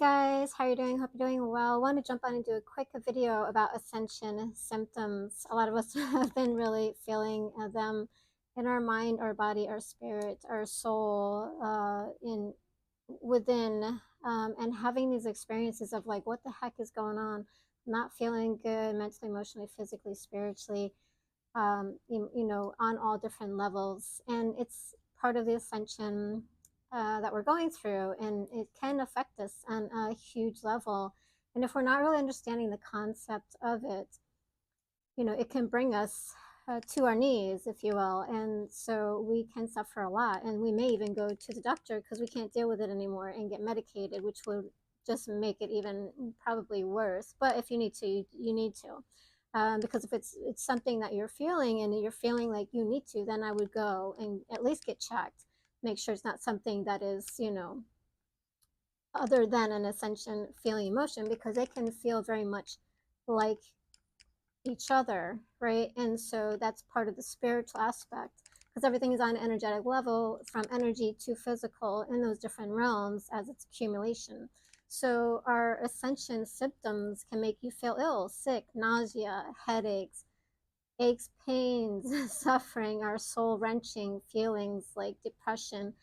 guys, how are you doing? Hope you're doing well. I want to jump on and do a quick video about Ascension Symptoms. A lot of us have been really feeling them in our mind, our body, our spirit, our soul, in within, and having these experiences of like, what the heck is going on? Not feeling good mentally, emotionally, physically, spiritually, on all different levels. And it's part of the ascension that we're going through, and it can affect us on a huge level. And if we're not really understanding the concept of it, it can bring us to our knees, if you will. And so we can suffer a lot, and we may even go to the doctor because we can't deal with it anymore and get medicated, which would just make it even probably worse. But if you need to, you need to. Because if it's something that you're feeling and you're feeling like you need to, then I would go and at least get checked, make sure it's not something that is, other than an ascension feeling emotion, because they can feel very much like each other, right? And so that's part of the spiritual aspect, because everything is on an energetic level, from energy to physical, in those different realms as its accumulation. So our ascension symptoms can make you feel ill, sick, nausea, headaches, aches, pains, suffering, our soul wrenching feelings like depression,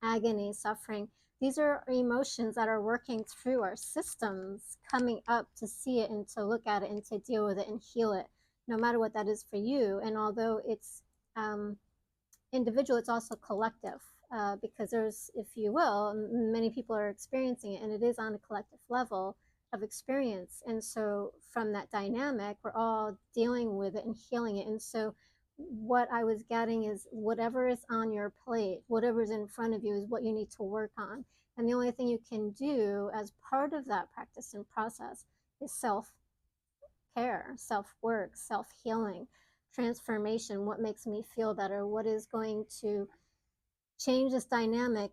agony, suffering. These are emotions that are working through our systems, coming up to see it and to look at it and to deal with it and heal it, no matter what that is for you. And although it's individual, it's also collective, because there's, if you will, many people are experiencing it, and it is on a collective level of experience. And so from that dynamic, we're all dealing with it and healing it. And so what I was getting is, whatever is on your plate, whatever's in front of you, is what you need to work on. And the only thing you can do as part of that practice and process is self-care, self-work, self-healing, transformation. What makes me feel better? What is going to change this dynamic,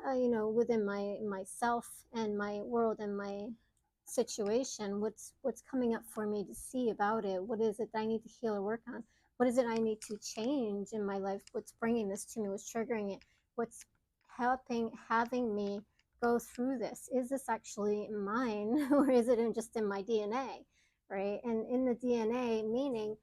within myself and my world and my situation? What's coming up for me to see about it? What is it that I need to heal or work on? What is it I need to change in my life? What's bringing this to me? What's triggering it? What's having me go through this? Is this actually mine, or is it just in my DNA, right? And in the DNA, meaning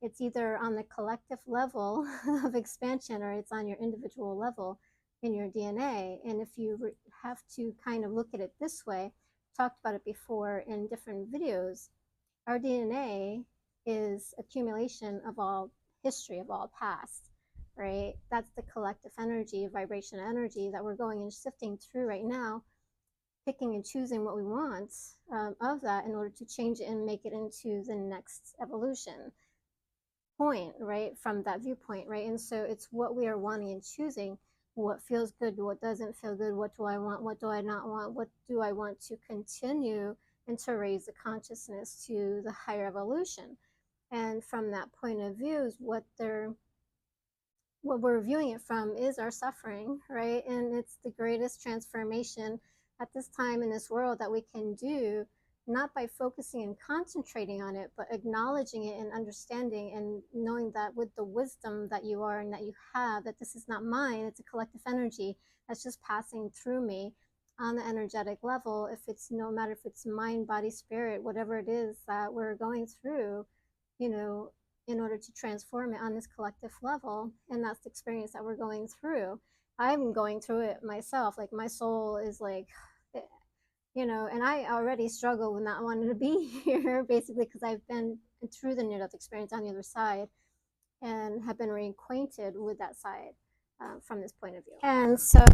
it's either on the collective level of expansion, or it's on your individual level in your DNA. And if you have to kind of look at it this way, talked about it before in different videos, our DNA is accumulation of all history, of all past, right? That's the collective energy, vibration energy that we're going and sifting through right now, picking and choosing what we want of that in order to change it and make it into the next evolution point, right? From that viewpoint, right? And so it's what we are wanting and choosing, what feels good, what doesn't feel good, what do I want, what do I not want, what do I want to continue, and to raise the consciousness to the higher evolution. And from that point of view is what we're viewing it from is our suffering, right? And it's the greatest transformation at this time in this world that we can do, not by focusing and concentrating on it, but acknowledging it and understanding and knowing that with the wisdom that you are and that you have, that this is not mine, it's a collective energy that's just passing through me on the energetic level. If it's, no matter if it's mind, body, spirit, whatever it is that we're going through, in order to transform it on this collective level. And that's the experience that we're going through. I'm going through it myself. Like, my soul is like, and I already struggle with not wanting to be here, basically, because I've been through the near-death experience on the other side and have been reacquainted with that side from this point of view. And so,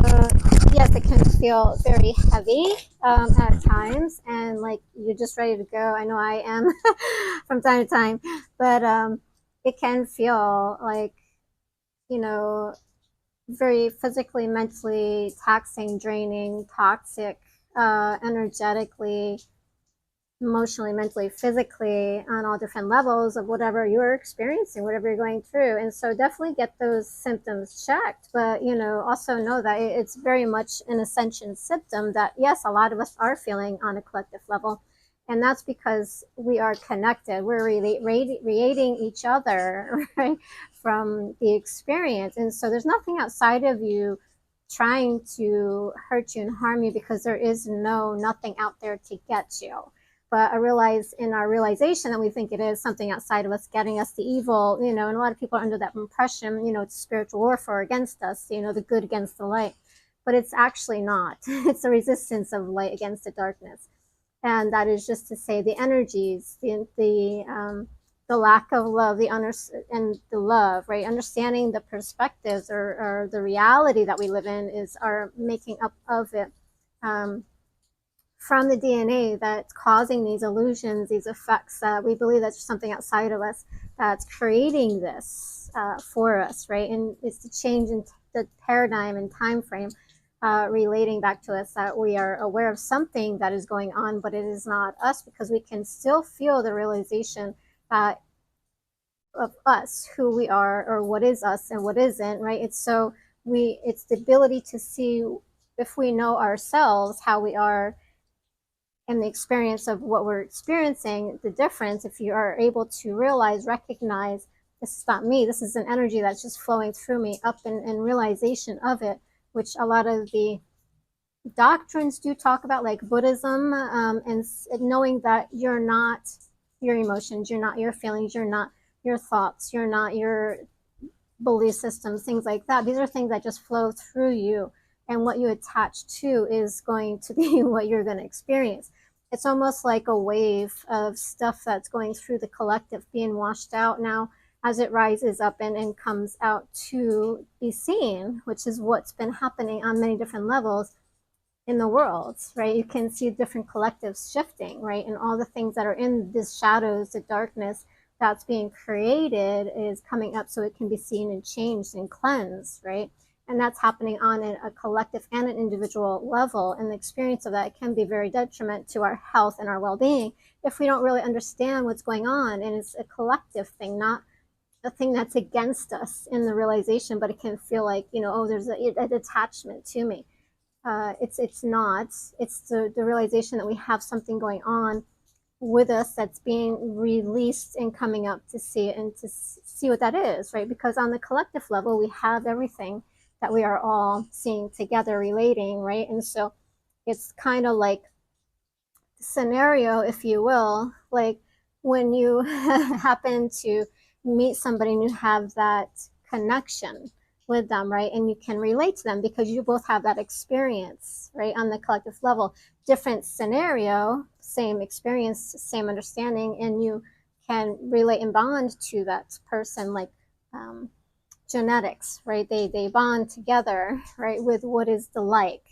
yes, it can feel very heavy at times, and like you're just ready to go. I know I am from time to time, but it can feel like, very physically, mentally taxing, draining, toxic, energetically, emotionally, mentally, physically, on all different levels of whatever you're experiencing, whatever you're going through. And so definitely get those symptoms checked, but also know that it's very much an ascension symptom that, yes, a lot of us are feeling on a collective level. And that's because we are connected. We're really radiating each other, right, from the experience. And so there's nothing outside of you trying to hurt you and harm you, because there is nothing out there to get you. But I realize in our realization that we think it is something outside of us getting us the evil, and a lot of people are under that impression, it's spiritual warfare against us, the good against the light. But it's actually not. It's a resistance of light against the darkness. And that is just to say the energies, the lack of love, and the love, right? Understanding the perspectives, or the reality that we live in are making up of it. From the DNA that's causing these illusions, these effects that we believe that's something outside of us that's creating this for us, right? And it's the change in the paradigm and time frame relating back to us, that we are aware of something that is going on, but it is not us, because we can still feel the realization that of us, who we are, or what is us and what isn't, right? It's the ability to see, if we know ourselves, how we are, and the experience of what we're experiencing, the difference. If you are able to recognize, this is not me, this is an energy that's just flowing through me, up in realization of it, which a lot of the doctrines do talk about, like Buddhism, and knowing that you're not your emotions, you're not your feelings, you're not your thoughts, you're not your belief systems, things like that. These are things that just flow through you, and what you attach to is going to be what you're going to experience. It's almost like a wave of stuff that's going through the collective, being washed out now as it rises up and comes out to be seen, which is what's been happening on many different levels in the world, right? You can see different collectives shifting, right? And all the things that are in these shadows, the darkness that's being created, is coming up so it can be seen and changed and cleansed, right? And that's happening on a collective and an individual level. And the experience of that can be very detrimental to our health and our well-being if we don't really understand what's going on. And it's a collective thing, not a thing that's against us in the realization, but it can feel like, oh, there's a detachment to me. It's not. It's the realization that we have something going on with us that's being released and coming up to see it, and to see what that is, right? Because on the collective level, we have everything that we are all seeing together, relating, right? And so it's kind of like scenario, if you will, like when you happen to meet somebody and you have that connection with them, right? And you can relate to them because you both have that experience, right? On the collective level, different scenario, same experience, same understanding, and you can relate and bond to that person, like genetics, right? They bond together, right, with what is the like,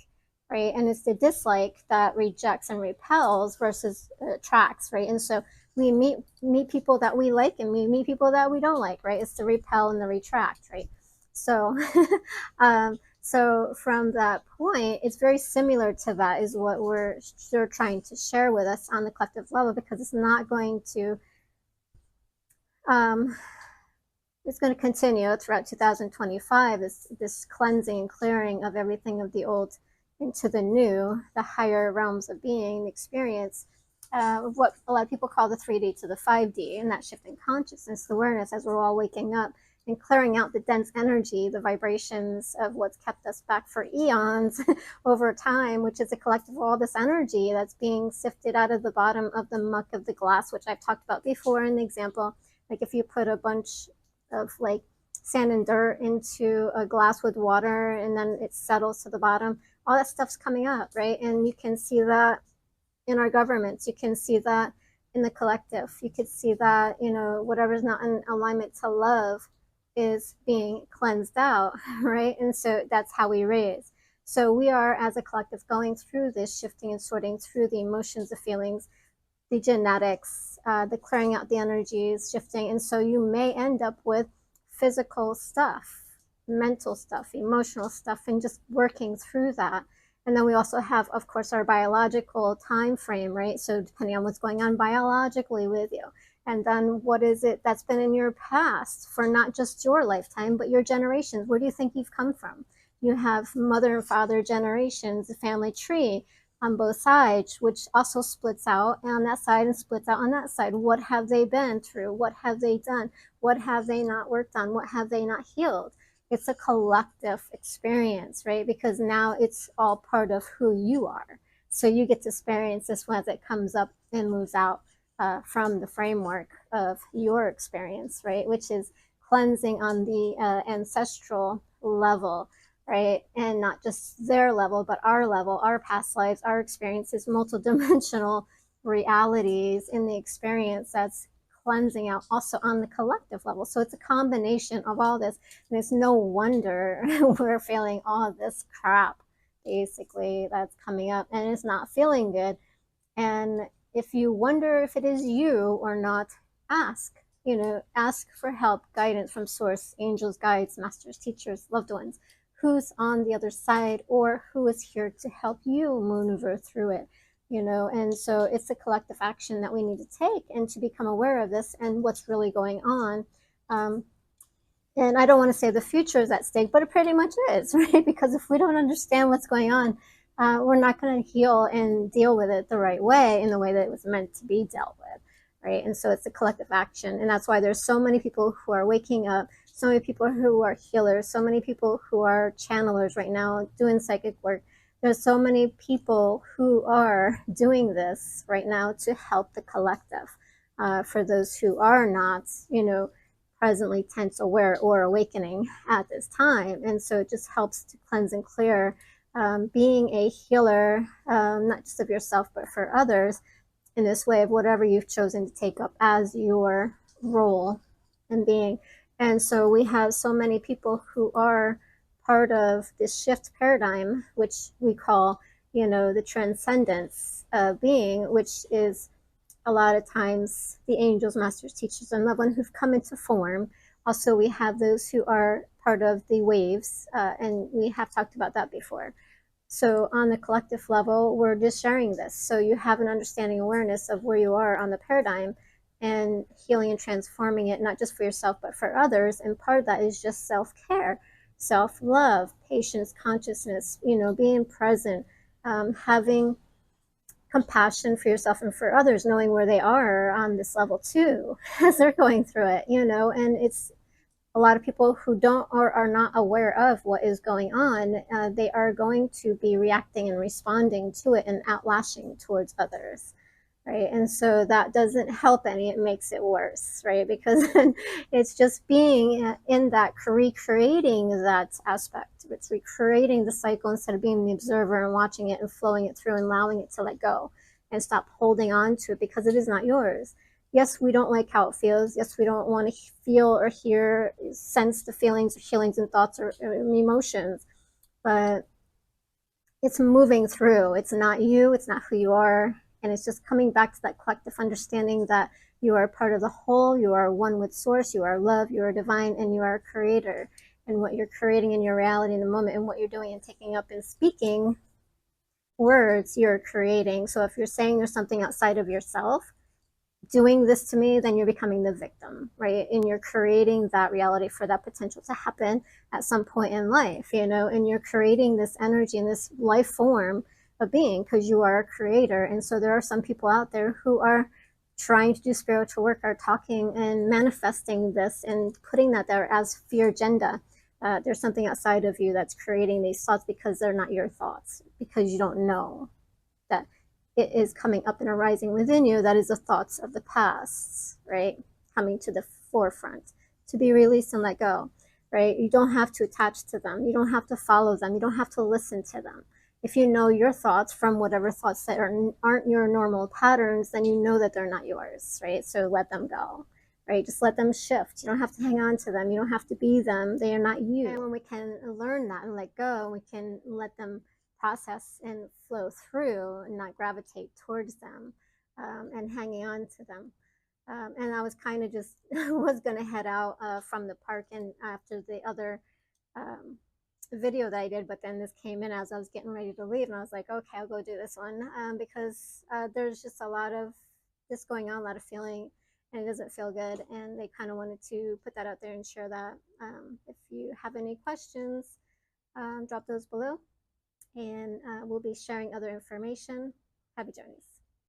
right? And it's the dislike that rejects and repels versus attracts, right? And so we meet people that we like, and we meet people that we don't like, right? It's the repel and the retract, right? So so from that point, it's very similar to that, is what they're trying to share with us on the collective level, because it's not going to it's going to continue throughout 2025, this cleansing and clearing of everything of the old into the new, the higher realms of being, the experience of what a lot of people call the 3D to the 5D, and that shift in consciousness, the awareness, as we're all waking up and clearing out the dense energy, the vibrations of what's kept us back for eons over time, which is a collective of all this energy that's being sifted out of the bottom of the muck of the glass, which I've talked about before in the example. Like if you put a bunch of like sand and dirt into a glass with water, and then it settles to the bottom, all that stuff's coming up, right? And you can see that in our governments, you can see that in the collective, you could see that, whatever's not in alignment to love is being cleansed out, right? And so that's how we raise. So we are, as a collective, going through this shifting and sorting through the emotions, the feelings, the genetics, the clearing out the energies, shifting. And so you may end up with physical stuff, mental stuff, emotional stuff, and just working through that. And then we also have, of course, our biological time frame, right? So depending on what's going on biologically with you. And then what is it that's been in your past for not just your lifetime, but your generations? Where do you think you've come from? You have mother and father generations, the family tree on both sides, which also splits out on that side and splits out on that side. What have they been through? What have they done? What have they not worked on? What have they not healed? It's a collective experience, right? Because now it's all part of who you are. So you get to experience this as it comes up and moves out from the framework of your experience, right? Which is cleansing on the ancestral level, right? And not just their level, but our level, our past lives, our experiences, multidimensional realities in the experience that's cleansing out also on the collective level. So it's a combination of all this. And it's no wonder we're feeling all of this crap, basically, that's coming up and it's not feeling good. And if you wonder if it is you or not, ask. Ask for help, guidance from source, angels, guides, masters, teachers, loved ones. Who's on the other side, or who is here to help you maneuver through it? And so it's a collective action that we need to take, and to become aware of this and what's really going on. And I don't want to say the future is at stake, but it pretty much is, right? Because if we don't understand what's going on, we're not going to heal and deal with it the right way, in the way that it was meant to be dealt with, right? And so it's a collective action. And that's why there's so many people who are waking up, so many people who are healers, so many people who are channelers right now doing psychic work. There's so many people who are doing this right now to help the collective. For those who are not, presently tense, aware, or awakening at this time. And so it just helps to cleanse and clear. Being a healer, not just of yourself, but for others, in this way of whatever you've chosen to take up as your role in being. And so we have so many people who are part of this shift paradigm, which we call, the transcendence of being, which is a lot of times the angels, masters, teachers, and loved ones who've come into form. Also, we have those who are part of the waves, and we have talked about that before. So on the collective level, we're just sharing this. So you have an understanding, awareness of where you are on the paradigm, and healing and transforming it, not just for yourself, but for others. And part of that is just self-care, self-love, patience, consciousness, being present, having compassion for yourself and for others, knowing where they are on this level too, as they're going through it, and it's a lot of people who don't or are not aware of what is going on. They are going to be reacting and responding to it and outlashing towards others, right? And so that doesn't help any, it makes it worse, right? Because it's just being in that, recreating that aspect. It's recreating the cycle instead of being the observer and watching it and flowing it through and allowing it to let go and stop holding on to it, because it is not yours. Yes, we don't like how it feels. Yes, we don't want to feel or hear, sense the feelings or feelings and thoughts or emotions, but it's moving through. It's not you, it's not who you are. And it's just coming back to that collective understanding that you are part of the whole, you are one with source, you are love, you are divine, and you are a creator. And what you're creating in your reality in the moment, and what you're doing and taking up and speaking words, you're creating. So if you're saying there's something outside of yourself doing this to me, then you're becoming the victim, right? And you're creating that reality for that potential to happen at some point in life, and you're creating this energy and this life form of being, because you are a creator. And so there are some people out there who are trying to do spiritual work, are talking and manifesting this and putting that there as fear agenda. There's something outside of you that's creating these thoughts, because they're not your thoughts, because you don't know that it is coming up and arising within you. That is the thoughts of the past, right? Coming to the forefront to be released and let go, right? You don't have to attach to them. You don't have to follow them. You don't have to listen to them. If you know your thoughts from whatever thoughts that aren't your normal patterns, then you know that they're not yours, right? So let them go, right? Just let them shift. You don't have to hang on to them. You don't have to be them. They are not you. And when we can learn that and let go, we can let them process and flow through and not gravitate towards them, and hanging on to them. And I was kind of just was going to head out from the park, and after the other video that I did, but then this came in as I was getting ready to leave, and I was like, okay, I'll go do this one, because there's just a lot of this going on, a lot of feeling, and it doesn't feel good, and they kind of wanted to put that out there and share that. If you have any questions, drop those below, and we'll be sharing other information. Happy journeys.